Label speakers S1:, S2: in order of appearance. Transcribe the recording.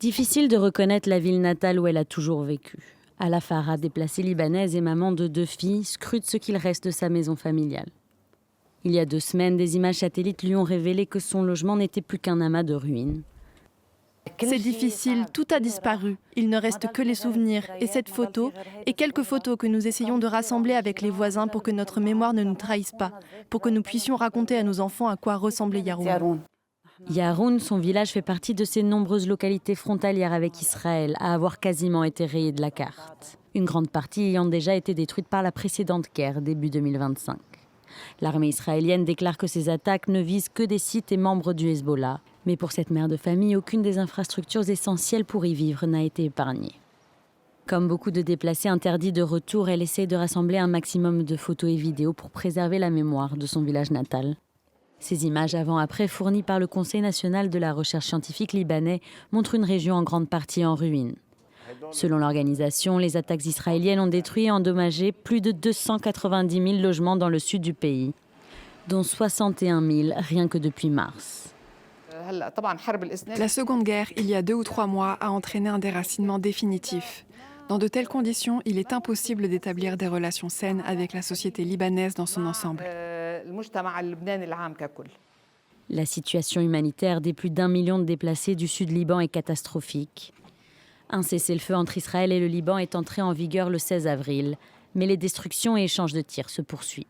S1: Difficile de reconnaître la ville natale où elle a toujours vécu. Ala Farah, déplacée libanaise et maman de 2 filles, scrute ce qu'il reste de sa maison familiale. Il y a 2 semaines, des images satellites lui ont révélé que son logement n'était plus qu'un amas de ruines.
S2: C'est difficile, tout a disparu. Il ne reste que les souvenirs et cette photo et quelques photos que nous essayons de rassembler avec les voisins pour que notre mémoire ne nous trahisse pas, pour que nous puissions raconter à nos enfants à quoi ressemblait Yaroun.
S1: Yaroun, son village fait partie de ces nombreuses localités frontalières avec Israël à avoir quasiment été rayées de la carte. Une grande partie ayant déjà été détruite par la précédente guerre, début 2025. L'armée israélienne déclare que ces attaques ne visent que des sites et membres du Hezbollah. Mais pour cette mère de famille, aucune des infrastructures essentielles pour y vivre n'a été épargnée. Comme beaucoup de déplacés interdits de retour, elle essaie de rassembler un maximum de photos et vidéos pour préserver la mémoire de son village natal. Ces images avant-après fournies par le Conseil national de la recherche scientifique libanais montrent une région en grande partie en ruine. Selon l'organisation, les attaques israéliennes ont détruit et endommagé plus de 290 000 logements dans le sud du pays, dont 61 000 rien que depuis mars.
S3: La Seconde Guerre, il y a 2 ou 3 mois, a entraîné un déracinement définitif. Dans de telles conditions, il est impossible d'établir des relations saines avec la société libanaise dans son ensemble.
S1: La situation humanitaire des plus d'1 million de déplacés du sud Liban est catastrophique. Un cessez-le-feu entre Israël et le Liban est entré en vigueur le 16 avril, mais les destructions et échanges de tirs se poursuivent.